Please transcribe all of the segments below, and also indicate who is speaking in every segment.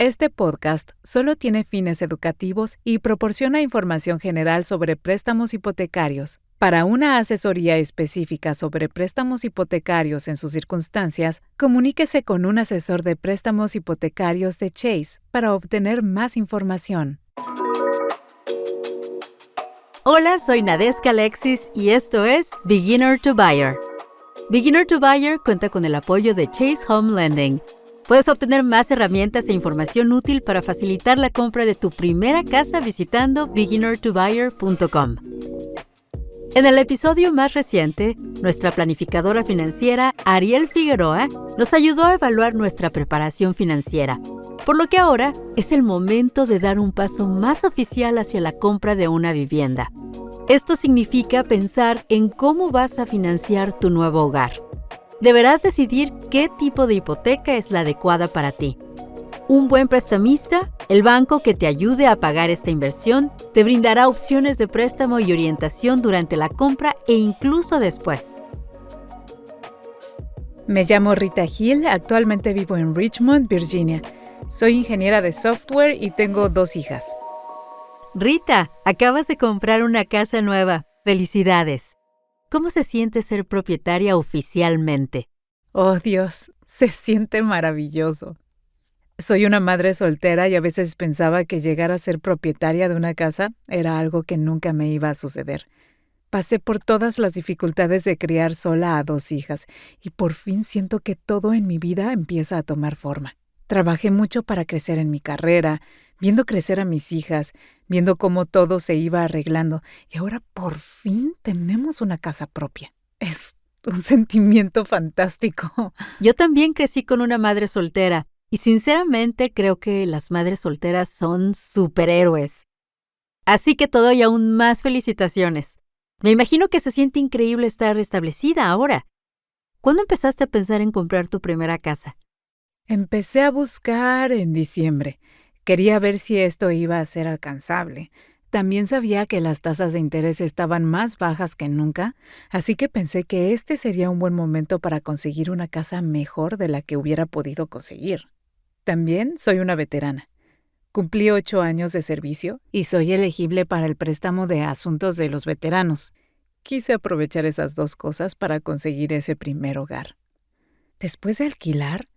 Speaker 1: Este podcast solo tiene fines educativos y proporciona información general sobre préstamos hipotecarios. Para una asesoría específica sobre préstamos hipotecarios en sus circunstancias, comuníquese con un asesor de préstamos hipotecarios de Chase para obtener más información.
Speaker 2: Hola, soy Nadeska Alexis y esto es Beginner to Buyer. Beginner to Buyer cuenta con el apoyo de Chase Home Lending. Puedes obtener más herramientas e información útil para facilitar la compra de tu primera casa visitando beginnertobuyer.com. En el episodio más reciente, nuestra planificadora financiera, Ariel Figueroa, nos ayudó a evaluar nuestra preparación financiera, por lo que ahora es el momento de dar un paso más oficial hacia la compra de una vivienda. Esto significa pensar en cómo vas a financiar tu nuevo hogar. Deberás decidir qué tipo de hipoteca es la adecuada para ti. Un buen prestamista, el banco que te ayude a pagar esta inversión, te brindará opciones de préstamo y orientación durante la compra e incluso después.
Speaker 1: Me llamo Rita Hill, actualmente vivo en Richmond, Virginia. Soy ingeniera de software y tengo 2 hijas.
Speaker 2: Rita, acabas de comprar una casa nueva. ¡Felicidades! ¿Cómo se siente ser propietaria oficialmente?
Speaker 1: Oh Dios, se siente maravilloso. Soy una madre soltera y a veces pensaba que llegar a ser propietaria de una casa era algo que nunca me iba a suceder. Pasé por todas las dificultades de criar sola a 2 hijas y por fin siento que todo en mi vida empieza a tomar forma. Trabajé mucho para crecer en mi carrera, viendo crecer a mis hijas, viendo cómo todo se iba arreglando y ahora por fin tenemos una casa propia. Es un sentimiento fantástico.
Speaker 2: Yo también crecí con una madre soltera y sinceramente creo que las madres solteras son superhéroes. Así que te doy aún más felicitaciones. Me imagino que se siente increíble estar restablecida ahora. ¿Cuándo empezaste a pensar en comprar tu primera casa?
Speaker 1: Empecé a buscar en diciembre. Quería ver si esto iba a ser alcanzable. También sabía que las tasas de interés estaban más bajas que nunca, así que pensé que este sería un buen momento para conseguir una casa mejor de la que hubiera podido conseguir. También soy una veterana. Cumplí 8 años de servicio y soy elegible para el préstamo de asuntos de los veteranos. Quise aprovechar esas 2 cosas para conseguir ese primer hogar. Después de alquilar,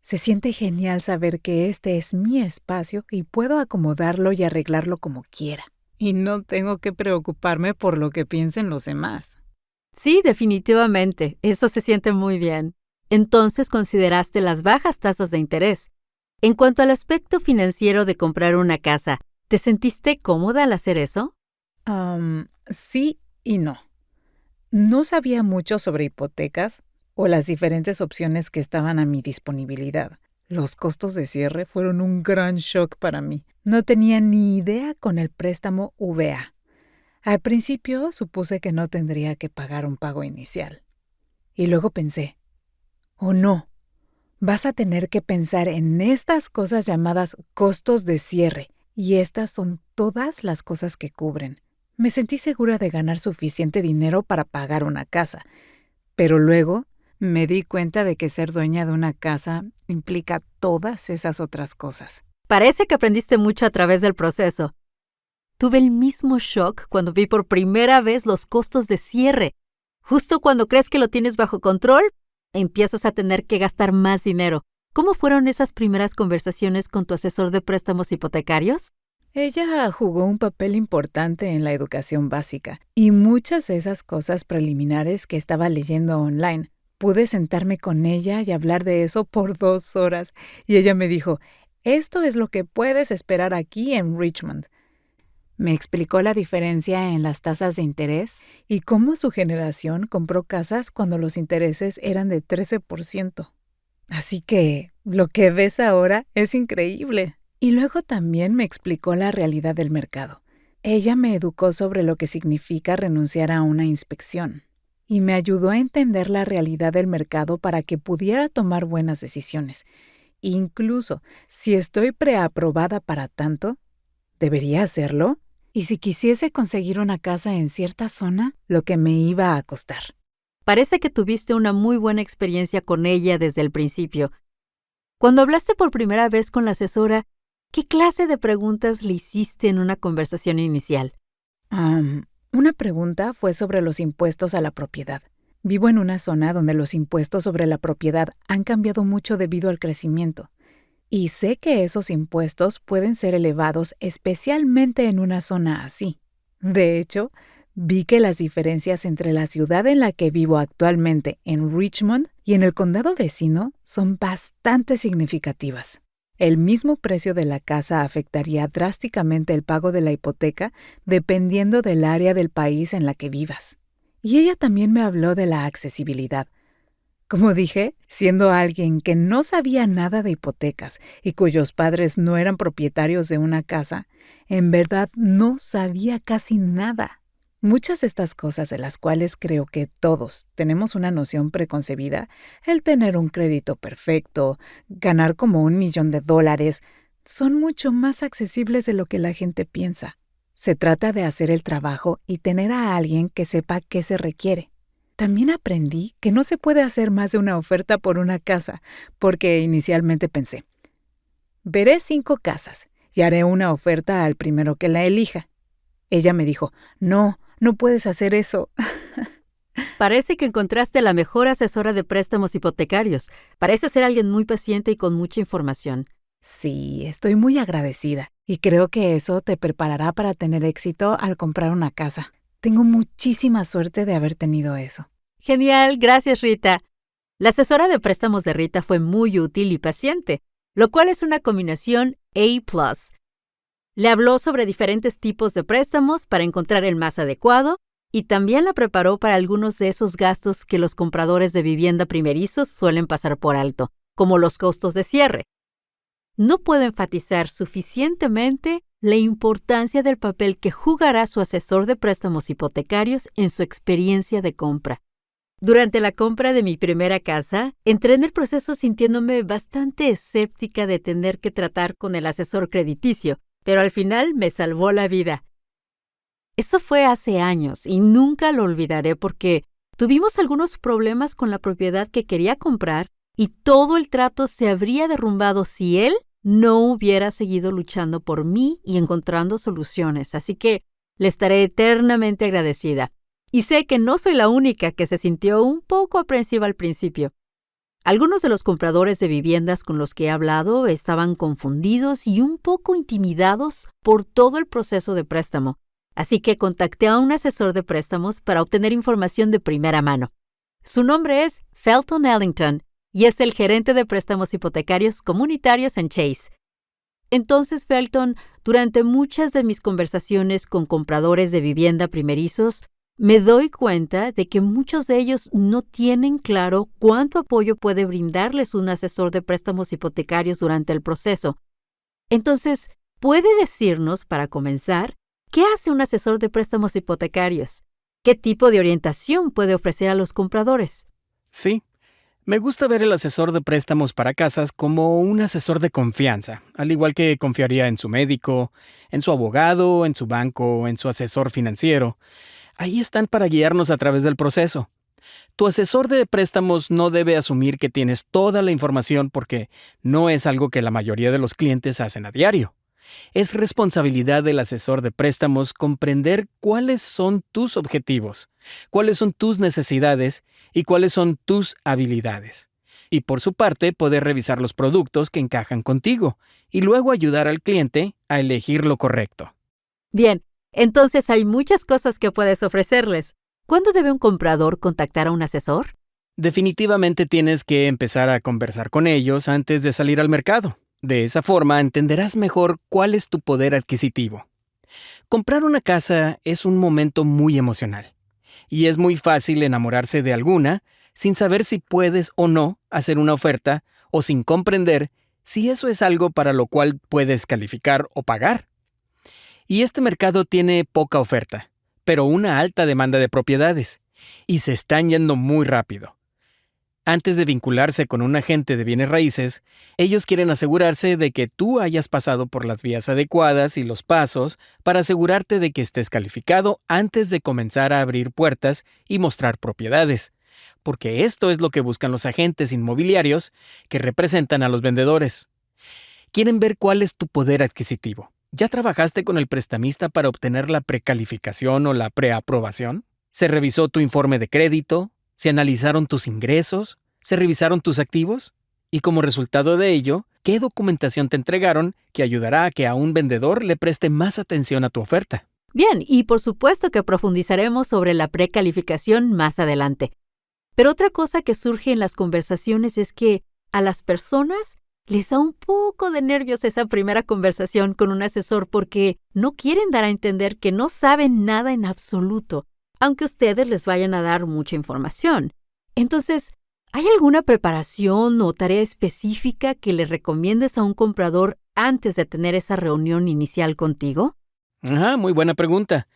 Speaker 1: se siente genial saber que este es mi espacio y puedo acomodarlo y arreglarlo como quiera. Y no tengo que preocuparme por lo que piensen los demás.
Speaker 2: Sí, definitivamente. Eso se siente muy bien. Entonces consideraste las bajas tasas de interés. En cuanto al aspecto financiero de comprar una casa, ¿te sentiste cómoda al hacer eso?
Speaker 1: Sí y no. No sabía mucho sobre hipotecas o las diferentes opciones que estaban a mi disponibilidad. Los costos de cierre fueron un gran shock para mí. No tenía ni idea con el préstamo VA. Al principio supuse que no tendría que pagar un pago inicial. Y luego pensé, oh no, vas a tener que pensar en estas cosas llamadas costos de cierre, y estas son todas las cosas que cubren. Me sentí segura de ganar suficiente dinero para pagar una casa, pero luego me di cuenta de que ser dueña de una casa implica todas esas otras cosas.
Speaker 2: Parece que aprendiste mucho a través del proceso. Tuve el mismo shock cuando vi por primera vez los costos de cierre. Justo cuando crees que lo tienes bajo control, empiezas a tener que gastar más dinero. ¿Cómo fueron esas primeras conversaciones con tu asesor de préstamos hipotecarios?
Speaker 1: Ella jugó un papel importante en la educación básica y muchas de esas cosas preliminares que estaba leyendo online. Pude sentarme con ella y hablar de eso por 2 horas y ella me dijo, esto es lo que puedes esperar aquí en Richmond. Me explicó la diferencia en las tasas de interés y cómo su generación compró casas cuando los intereses eran de 13%. Así que lo que ves ahora es increíble. Y luego también me explicó la realidad del mercado. Ella me educó sobre lo que significa renunciar a una inspección y me ayudó a entender la realidad del mercado para que pudiera tomar buenas decisiones. Incluso si estoy preaprobada para tanto, ¿debería hacerlo? Y si quisiese conseguir una casa en cierta zona, lo que me iba a costar.
Speaker 2: Parece que tuviste una muy buena experiencia con ella desde el principio. Cuando hablaste por primera vez con la asesora, ¿qué clase de preguntas le hiciste en una conversación inicial?
Speaker 1: Una pregunta fue sobre los impuestos a la propiedad. Vivo en una zona donde los impuestos sobre la propiedad han cambiado mucho debido al crecimiento. Y sé que esos impuestos pueden ser elevados especialmente en una zona así. De hecho, vi que las diferencias entre la ciudad en la que vivo actualmente, en Richmond, y en el condado vecino son bastante significativas. El mismo precio de la casa afectaría drásticamente el pago de la hipoteca dependiendo del área del país en la que vivas. Y ella también me habló de la accesibilidad. Como dije, siendo alguien que no sabía nada de hipotecas y cuyos padres no eran propietarios de una casa, en verdad no sabía casi nada. Muchas de estas cosas de las cuales creo que todos tenemos una noción preconcebida, el tener un crédito perfecto, ganar como $1,000,000, son mucho más accesibles de lo que la gente piensa. Se trata de hacer el trabajo y tener a alguien que sepa qué se requiere. También aprendí que no se puede hacer más de una oferta por una casa, porque inicialmente pensé, veré 5 casas y haré una oferta al primero que la elija. Ella me dijo, no puedes hacer eso.
Speaker 2: Parece que encontraste la mejor asesora de préstamos hipotecarios. Parece ser alguien muy paciente y con mucha información.
Speaker 1: Sí, estoy muy agradecida y creo que eso te preparará para tener éxito al comprar una casa. Tengo muchísima suerte de haber tenido eso.
Speaker 2: Genial, gracias Rita. La asesora de préstamos de Rita fue muy útil y paciente, lo cual es una combinación A+. Le habló sobre diferentes tipos de préstamos para encontrar el más adecuado y también la preparó para algunos de esos gastos que los compradores de vivienda primerizos suelen pasar por alto, como los costos de cierre. No puedo enfatizar suficientemente la importancia del papel que jugará su asesor de préstamos hipotecarios en su experiencia de compra. Durante la compra de mi primera casa, entré en el proceso sintiéndome bastante escéptica de tener que tratar con el asesor crediticio, pero al final me salvó la vida. Eso fue hace años y nunca lo olvidaré porque tuvimos algunos problemas con la propiedad que quería comprar y todo el trato se habría derrumbado si él no hubiera seguido luchando por mí y encontrando soluciones, así que le estaré eternamente agradecida. Y sé que no soy la única que se sintió un poco aprensiva al principio. Algunos de los compradores de viviendas con los que he hablado estaban confundidos y un poco intimidados por todo el proceso de préstamo, así que contacté a un asesor de préstamos para obtener información de primera mano. Su nombre es Felton Ellington y es el gerente de préstamos hipotecarios comunitarios en Chase. Entonces, Felton, durante muchas de mis conversaciones con compradores de vivienda primerizos, me doy cuenta de que muchos de ellos no tienen claro cuánto apoyo puede brindarles un asesor de préstamos hipotecarios durante el proceso. Entonces, ¿puede decirnos, para comenzar, qué hace un asesor de préstamos hipotecarios? ¿Qué tipo de orientación puede ofrecer a los compradores?
Speaker 3: Sí. Me gusta ver el asesor de préstamos para casas como un asesor de confianza, al igual que confiaría en su médico, en su abogado, en su banco, en su asesor financiero. Ahí están para guiarnos a través del proceso. Tu asesor de préstamos no debe asumir que tienes toda la información porque no es algo que la mayoría de los clientes hacen a diario. Es responsabilidad del asesor de préstamos comprender cuáles son tus objetivos, cuáles son tus necesidades y cuáles son tus habilidades. Y por su parte, poder revisar los productos que encajan contigo y luego ayudar al cliente a elegir lo correcto.
Speaker 2: Bien, entonces hay muchas cosas que puedes ofrecerles. ¿Cuándo debe un comprador contactar a un asesor?
Speaker 3: Definitivamente tienes que empezar a conversar con ellos antes de salir al mercado. De esa forma entenderás mejor cuál es tu poder adquisitivo. Comprar una casa es un momento muy emocional y es muy fácil enamorarse de alguna sin saber si puedes o no hacer una oferta o sin comprender si eso es algo para lo cual puedes calificar o pagar. Y este mercado tiene poca oferta, pero una alta demanda de propiedades y se están yendo muy rápido. Antes de vincularse con un agente de bienes raíces, ellos quieren asegurarse de que tú hayas pasado por las vías adecuadas y los pasos para asegurarte de que estés calificado antes de comenzar a abrir puertas y mostrar propiedades, porque esto es lo que buscan los agentes inmobiliarios que representan a los vendedores. Quieren ver cuál es tu poder adquisitivo. ¿Ya trabajaste con el prestamista para obtener la precalificación o la preaprobación? ¿Se revisó tu informe de crédito? ¿Se analizaron tus ingresos? ¿Se revisaron tus activos? Y como resultado de ello, ¿qué documentación te entregaron que ayudará a que a un vendedor le preste más atención a tu oferta?
Speaker 2: Bien, y por supuesto que profundizaremos sobre la precalificación más adelante. Pero otra cosa que surge en las conversaciones es que a las personas les da un poco de nervios esa primera conversación con un asesor porque no quieren dar a entender que no saben nada en absoluto, aunque ustedes les vayan a dar mucha información. Entonces, ¿hay alguna preparación o tarea específica que le recomiendes a un comprador antes de tener esa reunión inicial contigo?
Speaker 3: Muy buena pregunta.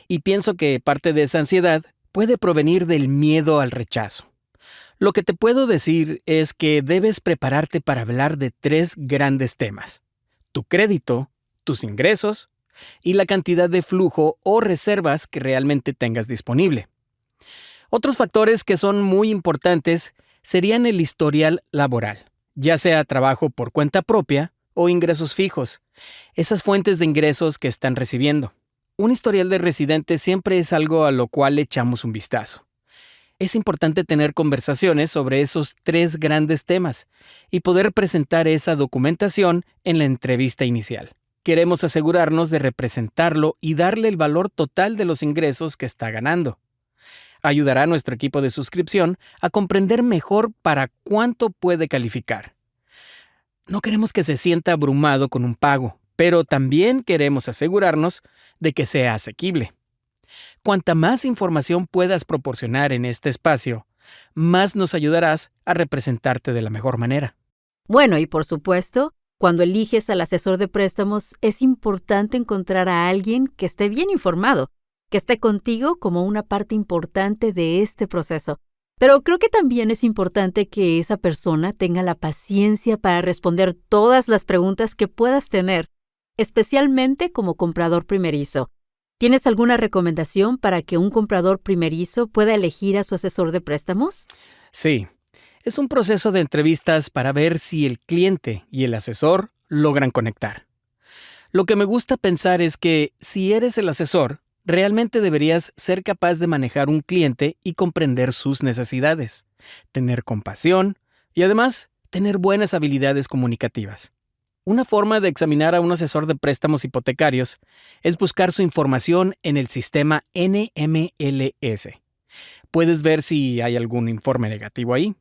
Speaker 3: Y pienso que parte de esa ansiedad puede provenir del miedo al rechazo. Lo que te puedo decir es que debes prepararte para hablar de 3 grandes temas: tu crédito, tus ingresos y la cantidad de flujo o reservas que realmente tengas disponible. Otros factores que son muy importantes serían el historial laboral, ya sea trabajo por cuenta propia o ingresos fijos, esas fuentes de ingresos que están recibiendo. Un historial de residente siempre es algo a lo cual le echamos un vistazo. Es importante tener conversaciones sobre esos 3 grandes temas y poder presentar esa documentación en la entrevista inicial. Queremos asegurarnos de representarlo y darle el valor total de los ingresos que está ganando. Ayudará a nuestro equipo de suscripción a comprender mejor para cuánto puede calificar. No queremos que se sienta abrumado con un pago, pero también queremos asegurarnos de que sea asequible. Cuanta más información puedas proporcionar en este espacio, más nos ayudarás a representarte de la mejor manera.
Speaker 2: Bueno, y por supuesto, cuando eliges al asesor de préstamos, es importante encontrar a alguien que esté bien informado, que esté contigo como una parte importante de este proceso. Pero creo que también es importante que esa persona tenga la paciencia para responder todas las preguntas que puedas tener, especialmente como comprador primerizo. ¿Tienes alguna recomendación para que un comprador primerizo pueda elegir a su asesor de préstamos?
Speaker 3: Sí, es un proceso de entrevistas para ver si el cliente y el asesor logran conectar. Lo que me gusta pensar es que si eres el asesor, realmente deberías ser capaz de manejar un cliente y comprender sus necesidades, tener compasión y además tener buenas habilidades comunicativas. Una forma de examinar a un asesor de préstamos hipotecarios es buscar su información en el sistema NMLS. Puedes ver si hay algún informe negativo ahí.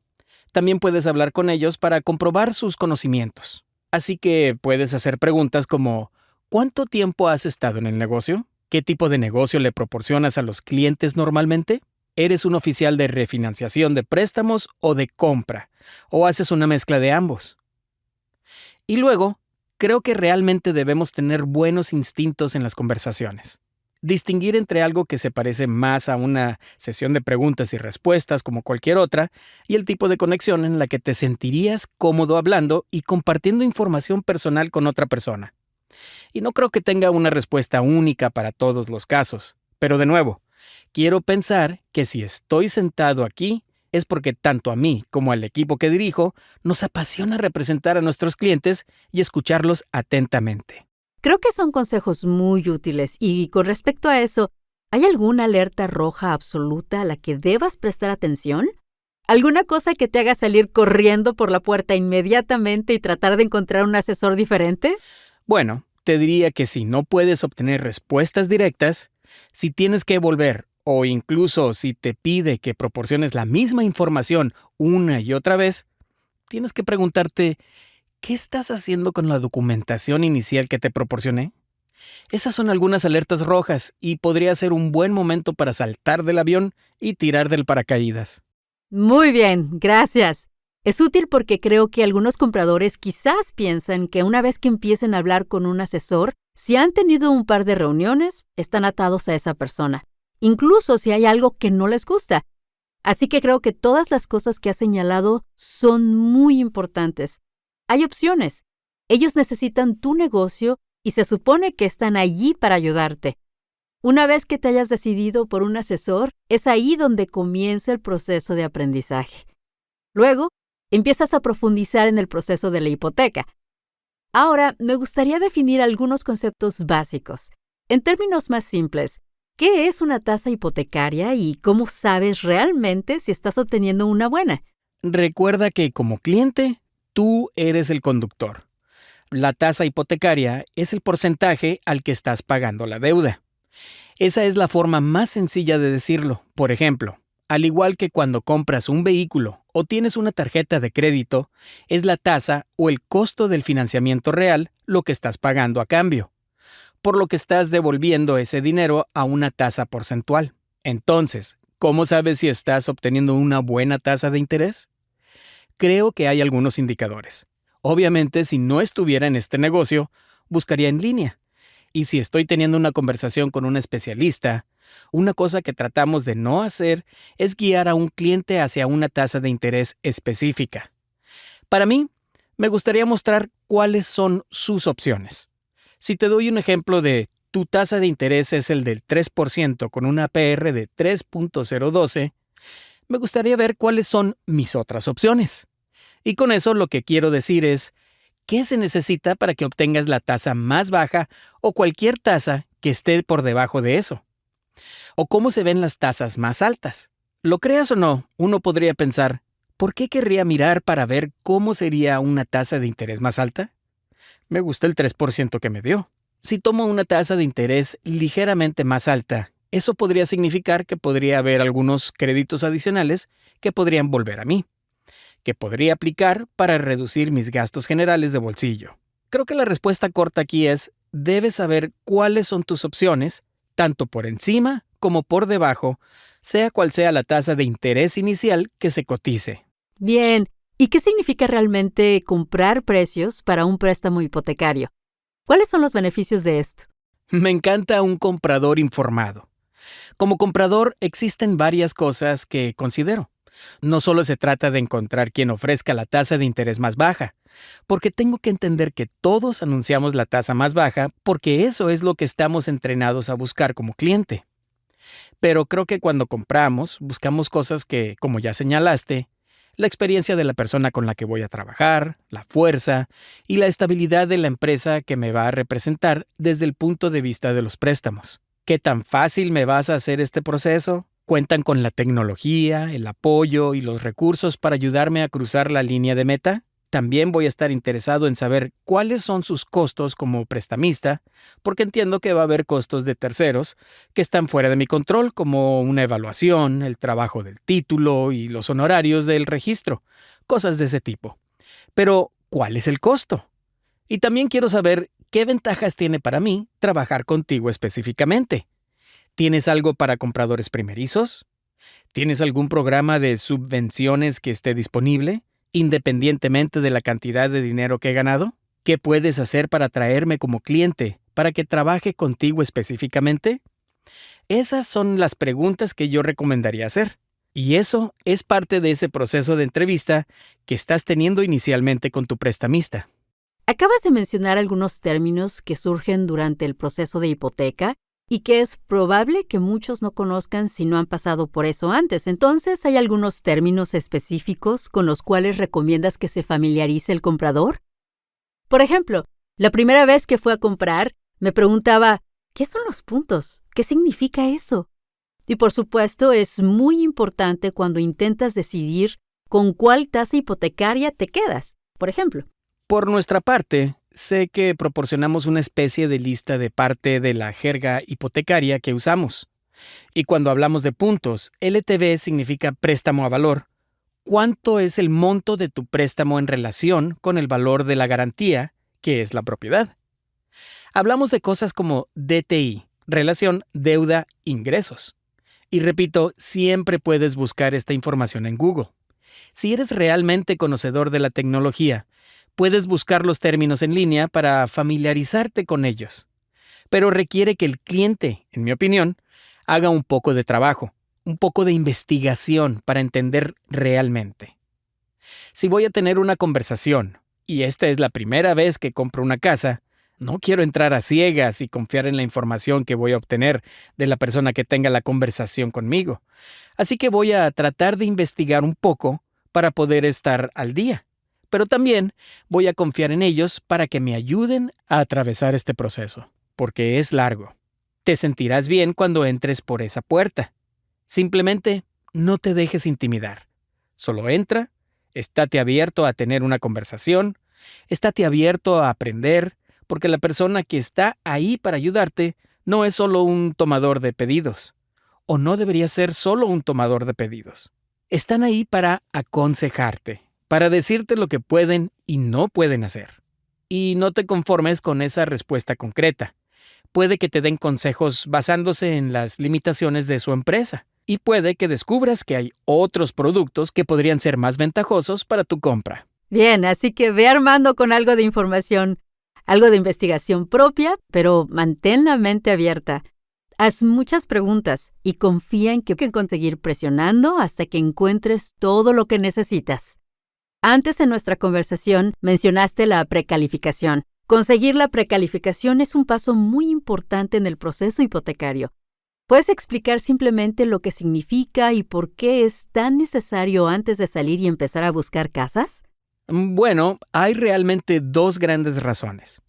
Speaker 3: También puedes hablar con ellos para comprobar sus conocimientos. Así que puedes hacer preguntas como: ¿cuánto tiempo has estado en el negocio? ¿Qué tipo de negocio le proporcionas a los clientes normalmente? ¿Eres un oficial de refinanciación de préstamos o de compra? ¿O haces una mezcla de ambos? Y luego, creo que realmente debemos tener buenos instintos en las conversaciones. Distinguir entre algo que se parece más a una sesión de preguntas y respuestas como cualquier otra y el tipo de conexión en la que te sentirías cómodo hablando y compartiendo información personal con otra persona. Y no creo que tenga una respuesta única para todos los casos. Pero de nuevo, quiero pensar que si estoy sentado aquí es porque tanto a mí como al equipo que dirijo nos apasiona representar a nuestros clientes y escucharlos atentamente.
Speaker 2: Creo que son consejos muy útiles y con respecto a eso, ¿hay alguna alerta roja absoluta a la que debas prestar atención? ¿Alguna cosa que te haga salir corriendo por la puerta inmediatamente y tratar de encontrar un asesor diferente?
Speaker 3: Bueno, te diría que si no puedes obtener respuestas directas, si tienes que volver o incluso si te pide que proporciones la misma información una y otra vez, tienes que preguntarte: ¿qué estás haciendo con la documentación inicial que te proporcioné? Esas son algunas alertas rojas y podría ser un buen momento para saltar del avión y tirar del paracaídas.
Speaker 2: Muy bien, gracias. Es útil porque creo que algunos compradores quizás piensan que una vez que empiecen a hablar con un asesor, si han tenido un par de reuniones, están atados a esa persona, incluso si hay algo que no les gusta. Así que creo que todas las cosas que has señalado son muy importantes. Hay opciones. Ellos necesitan tu negocio y se supone que están allí para ayudarte. Una vez que te hayas decidido por un asesor, es ahí donde comienza el proceso de aprendizaje. Luego, empiezas a profundizar en el proceso de la hipoteca. Ahora, me gustaría definir algunos conceptos básicos. En términos más simples, ¿qué es una tasa hipotecaria y cómo sabes realmente si estás obteniendo una buena?
Speaker 3: Recuerda que como cliente, tú eres el conductor. La tasa hipotecaria es el porcentaje al que estás pagando la deuda. Esa es la forma más sencilla de decirlo. Por ejemplo, al igual que cuando compras un vehículo o tienes una tarjeta de crédito, es la tasa o el costo del financiamiento real lo que estás pagando a cambio, por lo que estás devolviendo ese dinero a una tasa porcentual. Entonces, ¿cómo sabes si estás obteniendo una buena tasa de interés? Creo que hay algunos indicadores. Obviamente, si no estuviera en este negocio, buscaría en línea. Y si estoy teniendo una conversación con un especialista, una cosa que tratamos de no hacer es guiar a un cliente hacia una tasa de interés específica. Para mí, me gustaría mostrar cuáles son sus opciones. Si te doy un ejemplo de tu tasa de interés es el del 3% con una APR de 3.012, me gustaría ver cuáles son mis otras opciones. Y con eso lo que quiero decir es, ¿qué se necesita para que obtengas la tasa más baja o cualquier tasa que esté por debajo de eso? ¿O cómo se ven las tasas más altas? Lo creas o no, uno podría pensar, ¿por qué querría mirar para ver cómo sería una tasa de interés más alta? Me gusta el 3% que me dio. Si tomo una tasa de interés ligeramente más alta, eso podría significar que podría haber algunos créditos adicionales que podrían volver a mí, que podría aplicar para reducir mis gastos generales de bolsillo. Creo que la respuesta corta aquí es, debes saber cuáles son tus opciones, tanto por encima como por debajo, sea cual sea la tasa de interés inicial que se cotice.
Speaker 2: Bien, ¿y qué significa realmente comprar precios para un préstamo hipotecario? ¿Cuáles son los beneficios de esto?
Speaker 3: Me encanta un comprador informado. Como comprador existen varias cosas que considero. No solo se trata de encontrar quien ofrezca la tasa de interés más baja, porque tengo que entender que todos anunciamos la tasa más baja porque eso es lo que estamos entrenados a buscar como cliente. Pero creo que cuando compramos, buscamos cosas que, como ya señalaste, la experiencia de la persona con la que voy a trabajar, la fuerza y la estabilidad de la empresa que me va a representar desde el punto de vista de los préstamos. ¿Qué tan fácil me vas a hacer este proceso? ¿Cuentan con la tecnología, el apoyo y los recursos para ayudarme a cruzar la línea de meta? También voy a estar interesado en saber cuáles son sus costos como prestamista, porque entiendo que va a haber costos de terceros que están fuera de mi control, como una evaluación, el trabajo del título y los honorarios del registro, cosas de ese tipo. Pero, ¿cuál es el costo? Y también quiero saber qué ventajas tiene para mí trabajar contigo específicamente. ¿Tienes algo para compradores primerizos? ¿Tienes algún programa de subvenciones que esté disponible, independientemente de la cantidad de dinero que he ganado? ¿Qué puedes hacer para traerme como cliente para que trabaje contigo específicamente? Esas son las preguntas que yo recomendaría hacer. Y eso es parte de ese proceso de entrevista que estás teniendo inicialmente con tu prestamista.
Speaker 2: Acabas de mencionar algunos términos que surgen durante el proceso de hipoteca y que es probable que muchos no conozcan si no han pasado por eso antes. Entonces, ¿hay algunos términos específicos con los cuales recomiendas que se familiarice el comprador? Por ejemplo, la primera vez que fui a comprar, me preguntaba, ¿qué son los puntos? ¿Qué significa eso? Y por supuesto, es muy importante cuando intentas decidir con cuál tasa hipotecaria te quedas, por ejemplo.
Speaker 3: Por nuestra parte, sé que proporcionamos una especie de lista de parte de la jerga hipotecaria que usamos. Y cuando hablamos de puntos, LTV significa préstamo a valor. ¿Cuánto es el monto de tu préstamo en relación con el valor de la garantía, que es la propiedad? Hablamos de cosas como DTI, relación deuda-ingresos. Y repito, siempre puedes buscar esta información en Google. Si eres realmente conocedor de la tecnología, puedes buscar los términos en línea para familiarizarte con ellos. Pero requiere que el cliente, en mi opinión, haga un poco de trabajo, un poco de investigación para entender realmente. Si voy a tener una conversación, y esta es la primera vez que compro una casa, No quiero entrar a ciegas y confiar en la información que voy a obtener de la persona que tenga la conversación conmigo. Así que voy a tratar de investigar un poco para poder estar al día. Pero también voy a confiar en ellos para que me ayuden a atravesar este proceso, porque es largo. Te sentirás bien cuando entres por esa puerta. Simplemente no te dejes intimidar. Solo entra, estate abierto a tener una conversación, estate abierto a aprender, porque la persona que está ahí para ayudarte no es solo un tomador de pedidos, o no debería ser solo un tomador de pedidos. Están ahí para aconsejarte, para decirte lo que pueden y no pueden hacer. Y no te conformes con esa respuesta concreta. Puede que te den consejos basándose en las limitaciones de su empresa. Y puede que descubras que hay otros productos que podrían ser más ventajosos para tu compra.
Speaker 2: Bien, así que ve armando con algo de información, algo de investigación propia, pero mantén la mente abierta. Haz muchas preguntas y confía en que puedes conseguir presionando hasta que encuentres todo lo que necesitas. Antes en nuestra conversación mencionaste la precalificación. Conseguir la precalificación es un paso muy importante en el proceso hipotecario. ¿Puedes explicar simplemente lo que significa y por qué es tan necesario antes de salir y empezar a buscar casas?
Speaker 3: Bueno, hay realmente dos grandes razones.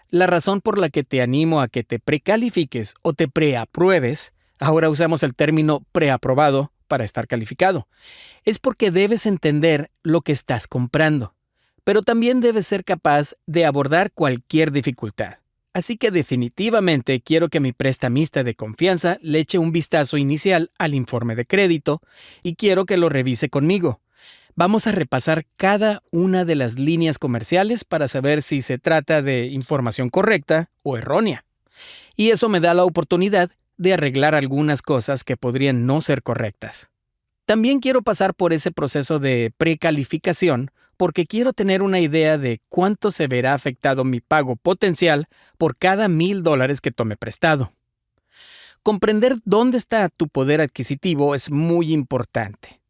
Speaker 3: La razón por la que te animo a que te precalifiques o te preapruebes, ahora usamos el término preaprobado para estar calificado, es porque debes entender lo que estás comprando, pero también debes ser capaz de abordar cualquier dificultad. Así que definitivamente quiero que mi prestamista de confianza le eche un vistazo inicial al informe de crédito y quiero que lo revise conmigo. Vamos a repasar cada una de las líneas comerciales para saber si se trata de información correcta o errónea. Y eso me da la oportunidad de arreglar algunas cosas que podrían no ser correctas. También quiero pasar por ese proceso de precalificación porque quiero tener una idea de cuánto se verá afectado mi pago potencial por cada $1,000 que tome prestado. Comprender dónde está tu poder adquisitivo es muy importante.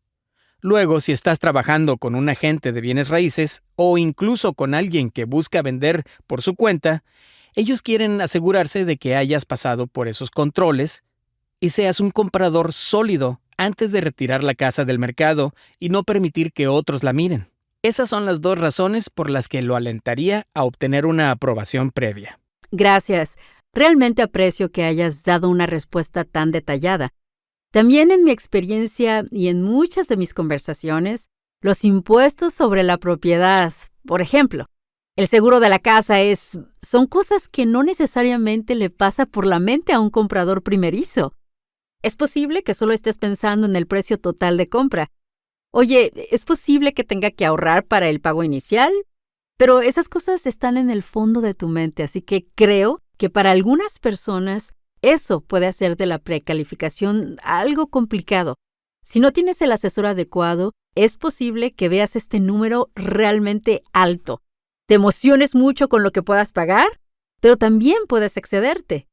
Speaker 3: Luego, si estás trabajando con un agente de bienes raíces o incluso con alguien que busca vender por su cuenta, ellos quieren asegurarse de que hayas pasado por esos controles y seas un comprador sólido antes de retirar la casa del mercado y no permitir que otros la miren. Esas son las dos razones por las que lo alentaría a obtener una aprobación previa.
Speaker 2: Gracias. Realmente aprecio que hayas dado una respuesta tan detallada. También en mi experiencia y en muchas de mis conversaciones, los impuestos sobre la propiedad, por ejemplo, el seguro de la casa son cosas que no necesariamente le pasa por la mente a un comprador primerizo. Es posible que solo estés pensando en el precio total de compra. Oye, es posible que tenga que ahorrar para el pago inicial, pero esas cosas están en el fondo de tu mente, así que creo que para algunas personas eso puede hacer de la precalificación algo complicado. Si no tienes el asesor adecuado, es posible que veas este número realmente alto. Te emociones mucho con lo que puedas pagar, pero también puedes excederte.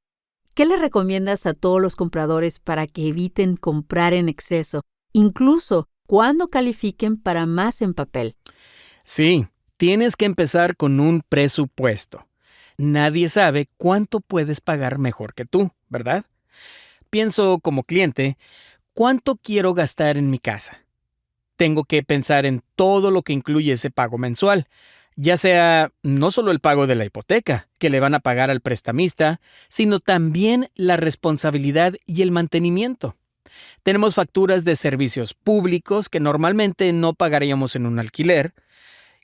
Speaker 2: ¿Qué le recomiendas a todos los compradores para que eviten comprar en exceso, incluso cuando califiquen para más en papel?
Speaker 3: Sí, tienes que empezar con un presupuesto. Nadie sabe cuánto puedes pagar mejor que tú, ¿verdad? Pienso como cliente, ¿cuánto quiero gastar en mi casa? Tengo que pensar en todo lo que incluye ese pago mensual, ya sea no solo el pago de la hipoteca que le van a pagar al prestamista, sino también la responsabilidad y el mantenimiento. Tenemos facturas de servicios públicos que normalmente no pagaríamos en un alquiler.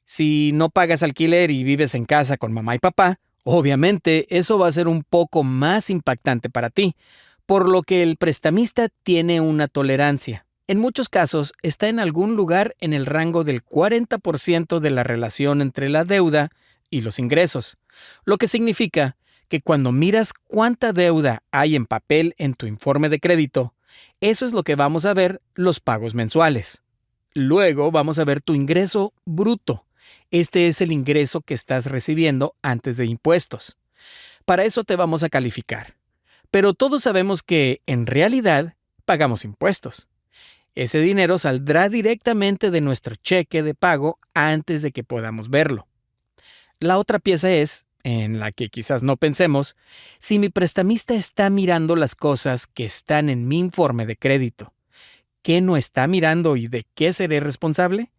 Speaker 3: Si no pagas alquiler y vives en casa con mamá y papá, obviamente eso va a ser un poco más impactante para ti, por lo que el prestamista tiene una tolerancia. En muchos casos está en algún lugar en el rango del 40% de la relación entre la deuda y los ingresos, lo que significa que cuando miras cuánta deuda hay en papel en tu informe de crédito, eso es lo que vamos a ver los pagos mensuales. Luego vamos a ver tu ingreso bruto. Este es el ingreso que estás recibiendo antes de impuestos. Para eso te vamos a calificar. Pero todos sabemos que, en realidad, pagamos impuestos. Ese dinero saldrá directamente de nuestro cheque de pago antes de que podamos verlo. La otra pieza es en la que quizás no pensemos, si mi prestamista está mirando las cosas que están en mi informe de crédito, ¿qué no está mirando y de qué seré responsable?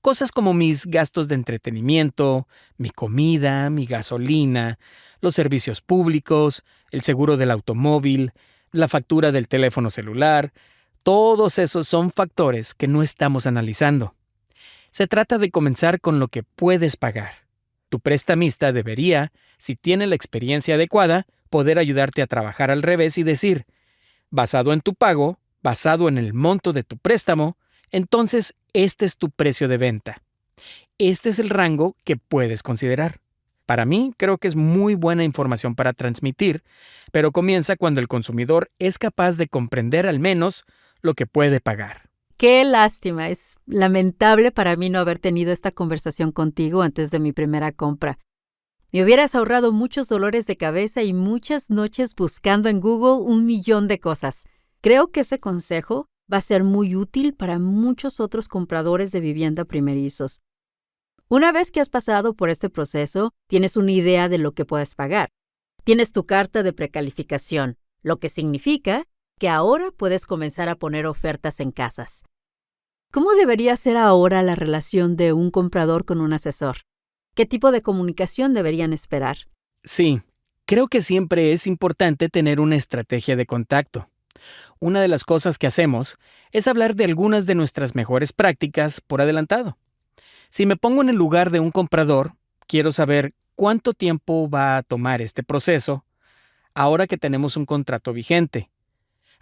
Speaker 3: Cosas como mis gastos de entretenimiento, mi comida, mi gasolina, los servicios públicos, el seguro del automóvil, la factura del teléfono celular. Todos esos son factores que no estamos analizando. Se trata de comenzar con lo que puedes pagar. Tu prestamista debería, si tiene la experiencia adecuada, poder ayudarte a trabajar al revés y decir, basado en tu pago, basado en el monto de tu préstamo, entonces este es tu precio de venta. Este es el rango que puedes considerar. Para mí, creo que es muy buena información para transmitir, pero comienza cuando el consumidor es capaz de comprender al menos lo que puede pagar.
Speaker 2: Qué lástima, es lamentable para mí no haber tenido esta conversación contigo antes de mi primera compra. Me hubieras ahorrado muchos dolores de cabeza y muchas noches buscando en Google 1,000,000 de cosas. Creo que ese consejo va a ser muy útil para muchos otros compradores de vivienda primerizos. Una vez que has pasado por este proceso, tienes una idea de lo que puedes pagar. Tienes tu carta de precalificación, lo que significa que ahora puedes comenzar a poner ofertas en casas. ¿Cómo debería ser ahora la relación de un comprador con un asesor? ¿Qué tipo de comunicación deberían esperar?
Speaker 3: Sí, creo que siempre es importante tener una estrategia de contacto. Una de las cosas que hacemos es hablar de algunas de nuestras mejores prácticas por adelantado. Si me pongo en el lugar de un comprador, quiero saber cuánto tiempo va a tomar este proceso ahora que tenemos un contrato vigente.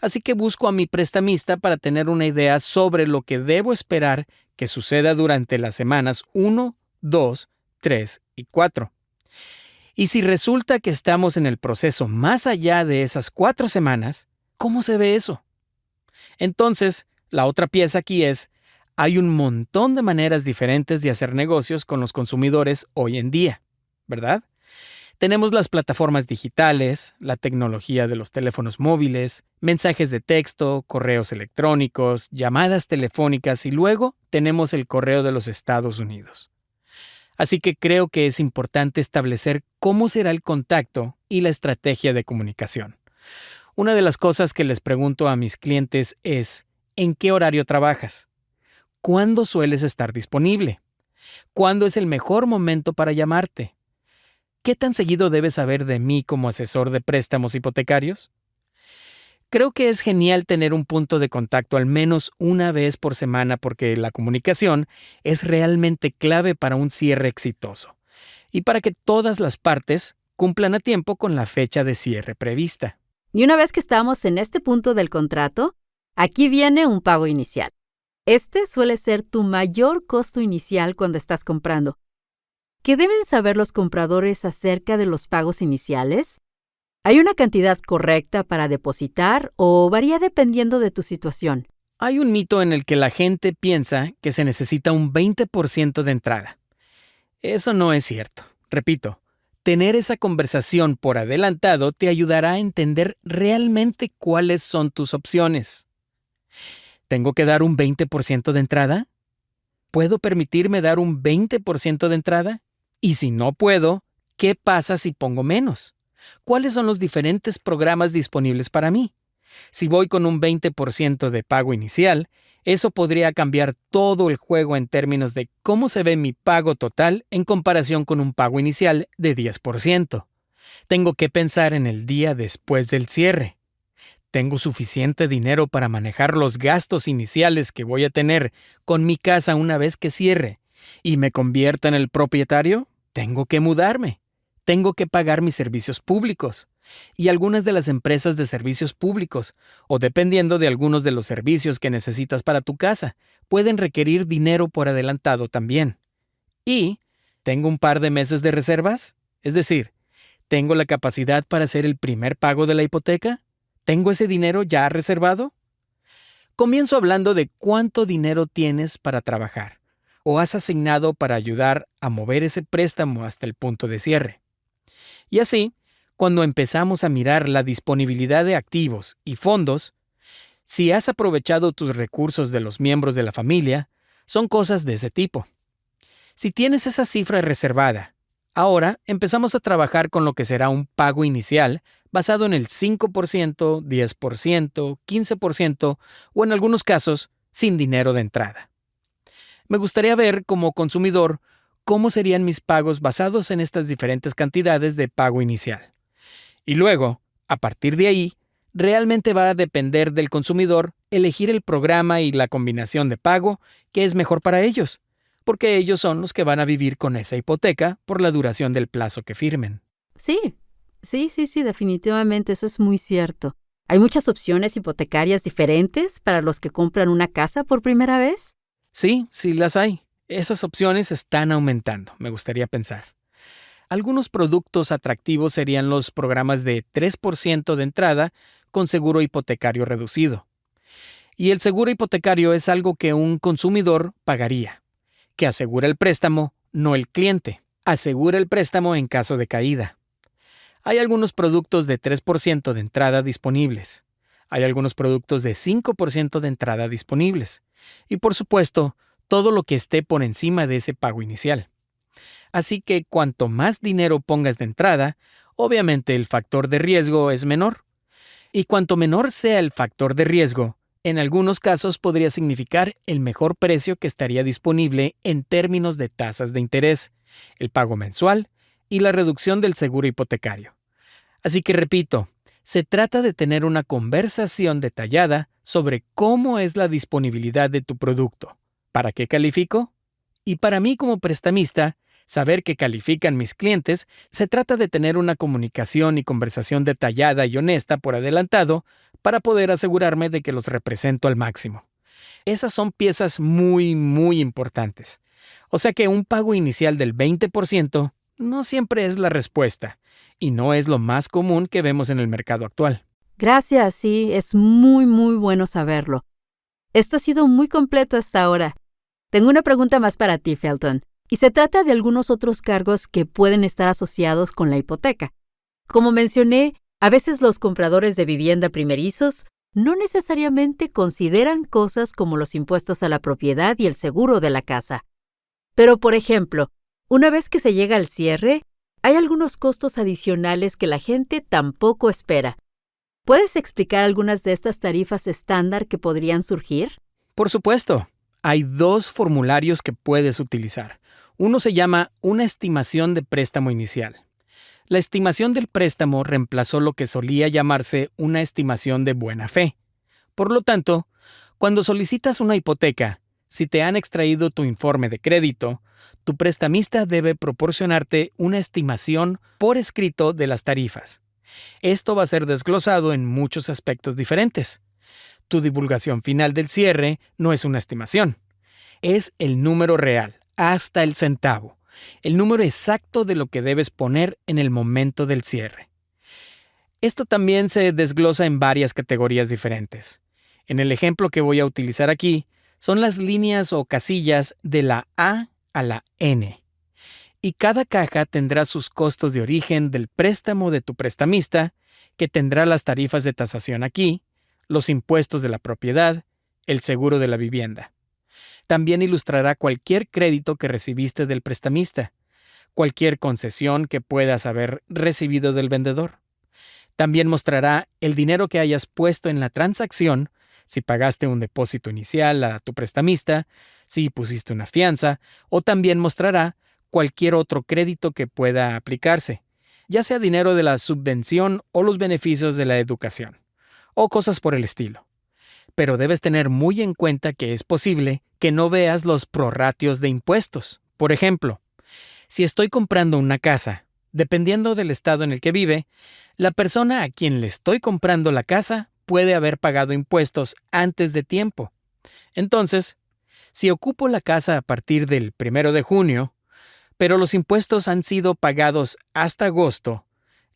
Speaker 3: Así que busco a mi prestamista para tener una idea sobre lo que debo esperar que suceda durante las semanas 1, 2, 3 y 4. Y si resulta que estamos en el proceso más allá de esas 4 semanas, ¿cómo se ve eso? Entonces, la otra pieza aquí es, hay un montón de maneras diferentes de hacer negocios con los consumidores hoy en día, ¿verdad? Tenemos las plataformas digitales, la tecnología de los teléfonos móviles, mensajes de texto, correos electrónicos, llamadas telefónicas y luego tenemos el correo de los Estados Unidos. Así que creo que es importante establecer cómo será el contacto y la estrategia de comunicación. Una de las cosas que les pregunto a mis clientes es, ¿en qué horario trabajas? ¿Cuándo sueles estar disponible? ¿Cuándo es el mejor momento para llamarte? ¿Qué tan seguido debes saber de mí como asesor de préstamos hipotecarios? Creo que es genial tener un punto de contacto al menos una vez por semana porque la comunicación es realmente clave para un cierre exitoso y para que todas las partes cumplan a tiempo con la fecha de cierre prevista.
Speaker 2: Y una vez que estamos en este punto del contrato, aquí viene un pago inicial. Este suele ser tu mayor costo inicial cuando estás comprando. ¿Qué deben saber los compradores acerca de los pagos iniciales? ¿Hay una cantidad correcta para depositar o varía dependiendo de tu situación?
Speaker 3: Hay un mito en el que la gente piensa que se necesita un 20% de entrada. Eso no es cierto. Repito, tener esa conversación por adelantado te ayudará a entender realmente cuáles son tus opciones. ¿Tengo que dar un 20% de entrada? ¿Puedo permitirme dar un 20% de entrada? Y si no puedo, ¿qué pasa si pongo menos? ¿Cuáles son los diferentes programas disponibles para mí? Si voy con un 20% de pago inicial, eso podría cambiar todo el juego en términos de cómo se ve mi pago total en comparación con un pago inicial de 10%. Tengo que pensar en el día después del cierre. ¿Tengo suficiente dinero para manejar los gastos iniciales que voy a tener con mi casa una vez que cierre y me convierta en el propietario? Tengo que mudarme. Tengo que pagar mis servicios públicos y algunas de las empresas de servicios públicos, o dependiendo de algunos de los servicios que necesitas para tu casa, pueden requerir dinero por adelantado también. Y, ¿tengo un par de meses de reservas? Es decir, ¿tengo la capacidad para hacer el primer pago de la hipoteca? ¿Tengo ese dinero ya reservado? Comienzo hablando de cuánto dinero tienes para trabajar o has asignado para ayudar a mover ese préstamo hasta el punto de cierre. Y así, cuando empezamos a mirar la disponibilidad de activos y fondos, si has aprovechado tus recursos de los miembros de la familia, son cosas de ese tipo. Si tienes esa cifra reservada, Ahora empezamos a trabajar con lo que será un pago inicial basado en el 5%, 10%, 15% o en algunos casos sin dinero de entrada. Me gustaría ver como consumidor cómo serían mis pagos basados en estas diferentes cantidades de pago inicial. Y luego, a partir de ahí, realmente va a depender del consumidor elegir el programa y la combinación de pago que es mejor para ellos, porque ellos son los que van a vivir con esa hipoteca por la duración del plazo que firmen.
Speaker 2: Sí, definitivamente, eso es muy cierto. ¿Hay muchas opciones hipotecarias diferentes para los que compran una casa por primera vez?
Speaker 3: Sí, sí las hay. Esas opciones están aumentando, me gustaría pensar. Algunos productos atractivos serían los programas de 3% de entrada con seguro hipotecario reducido. Y el seguro hipotecario es algo que un consumidor pagaría, que asegura el préstamo, no el cliente. Asegura el préstamo en caso de caída. Hay algunos productos de 3% de entrada disponibles. Hay algunos productos de 5% de entrada disponibles. Y por supuesto, todo lo que esté por encima de ese pago inicial. Así que cuanto más dinero pongas de entrada, obviamente el factor de riesgo es menor. Y cuanto menor sea el factor de riesgo, en algunos casos podría significar el mejor precio que estaría disponible en términos de tasas de interés, el pago mensual y la reducción del seguro hipotecario. Así que repito, se trata de tener una conversación detallada sobre cómo es la disponibilidad de tu producto, para qué califico, y para mí como prestamista, saber que califican mis clientes, se trata de tener una comunicación y conversación detallada y honesta por adelantado para poder asegurarme de que los represento al máximo. Esas son piezas muy, muy importantes. O sea que un pago inicial del 20% no siempre es la respuesta, y no es lo más común que vemos en el mercado actual.
Speaker 2: Gracias, sí, es muy, muy bueno saberlo. Esto ha sido muy completo hasta ahora. Tengo una pregunta más para ti, Felton, y se trata de algunos otros cargos que pueden estar asociados con la hipoteca. Como mencioné, a veces los compradores de vivienda primerizos no necesariamente consideran cosas como los impuestos a la propiedad y el seguro de la casa. Pero, por ejemplo, una vez que se llega al cierre, hay algunos costos adicionales que la gente tampoco espera. ¿Puedes explicar algunas de estas tarifas estándar que podrían surgir?
Speaker 3: Por supuesto. Hay 2 formularios que puedes utilizar. Uno se llama una estimación de préstamo inicial. La estimación del préstamo reemplazó lo que solía llamarse una estimación de buena fe. Por lo tanto, cuando solicitas una hipoteca, si te han extraído tu informe de crédito, tu prestamista debe proporcionarte una estimación por escrito de las tarifas. Esto va a ser desglosado en muchos aspectos diferentes. Tu divulgación final del cierre no es una estimación. Es el número real, hasta el centavo. El número exacto de lo que debes poner en el momento del cierre. Esto también se desglosa en varias categorías diferentes. En el ejemplo que voy a utilizar aquí, son las líneas o casillas de la A a la N. Y cada caja tendrá sus costos de origen del préstamo de tu prestamista, que tendrá las tarifas de tasación aquí, los impuestos de la propiedad, el seguro de la vivienda. También ilustrará cualquier crédito que recibiste del prestamista, cualquier concesión que puedas haber recibido del vendedor. También mostrará el dinero que hayas puesto en la transacción, si pagaste un depósito inicial a tu prestamista, si pusiste una fianza, o también mostrará cualquier otro crédito que pueda aplicarse, ya sea dinero de la subvención o los beneficios de la educación, o cosas por el estilo. Pero debes tener muy en cuenta que es posible que no veas los prorratios de impuestos. Por ejemplo, si estoy comprando una casa, dependiendo del estado en el que vive, la persona a quien le estoy comprando la casa puede haber pagado impuestos antes de tiempo. Entonces, si ocupo la casa a partir del 1 de junio, pero los impuestos han sido pagados hasta agosto,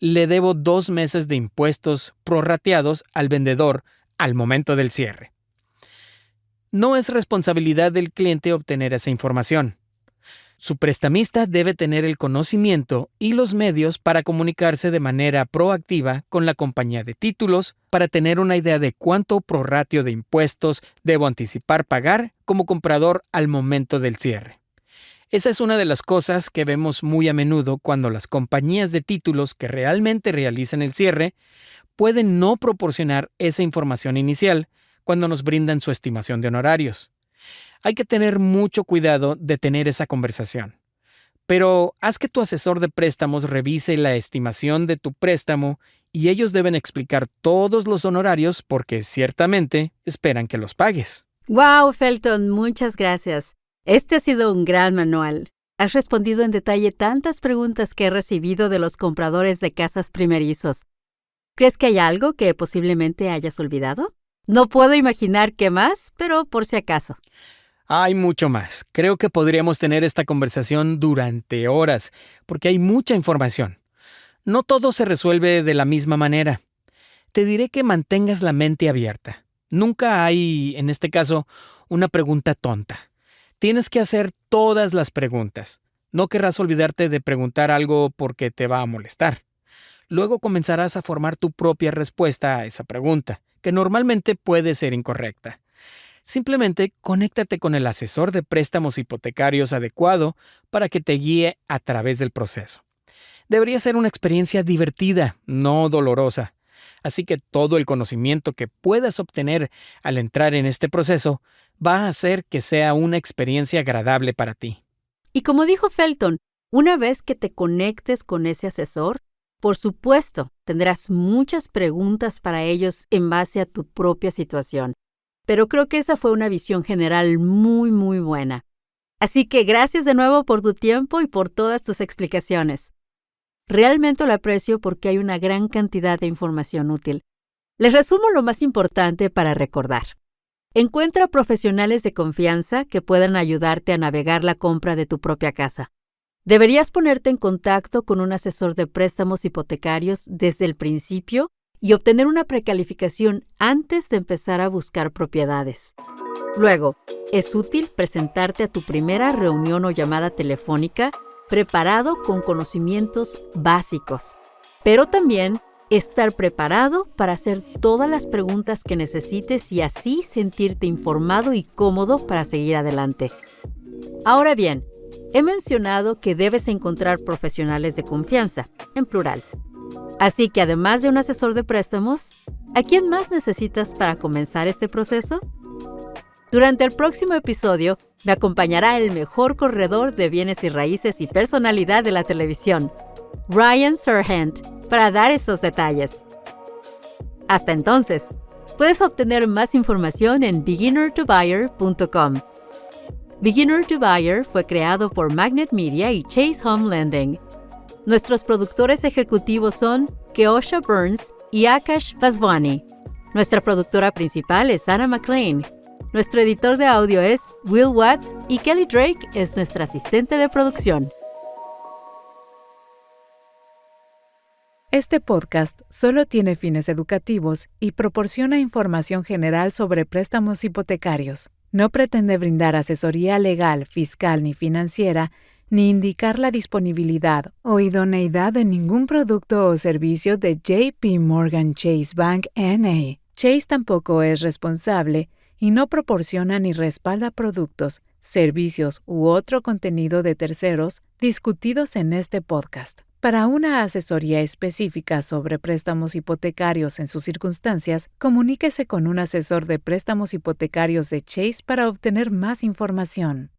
Speaker 3: le debo 2 meses de impuestos prorrateados al vendedor al momento del cierre. No es responsabilidad del cliente obtener esa información. Su prestamista debe tener el conocimiento y los medios para comunicarse de manera proactiva con la compañía de títulos para tener una idea de cuánto prorratio de impuestos debo anticipar pagar como comprador al momento del cierre. Esa es una de las cosas que vemos muy a menudo cuando las compañías de títulos que realmente realizan el cierre pueden no proporcionar esa información inicial cuando nos brindan su estimación de honorarios. Hay que tener mucho cuidado de tener esa conversación. Pero haz que tu asesor de préstamos revise la estimación de tu préstamo y ellos deben explicar todos los honorarios porque ciertamente esperan que los pagues.
Speaker 2: ¡Wow, Felton! Muchas gracias. Este ha sido un gran manual. Has respondido en detalle tantas preguntas que he recibido de los compradores de casas primerizos. ¿Crees que hay algo que posiblemente hayas olvidado? No puedo imaginar qué más, pero por si acaso.
Speaker 3: Hay mucho más. Creo que podríamos tener esta conversación durante horas, porque hay mucha información. No todo se resuelve de la misma manera. Te diré que mantengas la mente abierta. Nunca hay, en este caso, una pregunta tonta. Tienes que hacer todas las preguntas. No querrás olvidarte de preguntar algo porque te va a molestar. Luego comenzarás a formar tu propia respuesta a esa pregunta, que normalmente puede ser incorrecta. Simplemente conéctate con el asesor de préstamos hipotecarios adecuado para que te guíe a través del proceso. Debería ser una experiencia divertida, no dolorosa. Así que todo el conocimiento que puedas obtener al entrar en este proceso va a hacer que sea una experiencia agradable para ti.
Speaker 2: Y como dijo Felton, una vez que te conectes con ese asesor, por supuesto, tendrás muchas preguntas para ellos en base a tu propia situación. Pero creo que esa fue una visión general muy, muy buena. Así que gracias de nuevo por tu tiempo y por todas tus explicaciones. Realmente lo aprecio porque hay una gran cantidad de información útil. Les resumo lo más importante para recordar. Encuentra profesionales de confianza que puedan ayudarte a navegar la compra de tu propia casa. Deberías ponerte en contacto con un asesor de préstamos hipotecarios desde el principio y obtener una precalificación antes de empezar a buscar propiedades. Luego, es útil presentarte a tu primera reunión o llamada telefónica preparado con conocimientos básicos, pero también estar preparado para hacer todas las preguntas que necesites y así sentirte informado y cómodo para seguir adelante. Ahora bien, he mencionado que debes encontrar profesionales de confianza, en plural. Así que además de un asesor de préstamos, ¿a quién más necesitas para comenzar este proceso? Durante el próximo episodio, me acompañará el mejor corredor de bienes y raíces y personalidad de la televisión, Ryan Serhant, para dar esos detalles. Hasta entonces, puedes obtener más información en beginnertobuyer.com. Beginner to Buyer fue creado por Magnet Media y Chase Home Lending. Nuestros productores ejecutivos son Keosha Burns y Akash Vaswani. Nuestra productora principal es Anna McLean. Nuestro editor de audio es Will Watts y Kelly Drake es nuestra asistente de producción.
Speaker 1: Este podcast solo tiene fines educativos y proporciona información general sobre préstamos hipotecarios. No pretende brindar asesoría legal, fiscal ni financiera, ni indicar la disponibilidad o idoneidad de ningún producto o servicio de JP Morgan Chase Bank N.A. Chase tampoco es responsable y no proporciona ni respalda productos, servicios u otro contenido de terceros discutidos en este podcast. Para una asesoría específica sobre préstamos hipotecarios en sus circunstancias, comuníquese con un asesor de préstamos hipotecarios de Chase para obtener más información.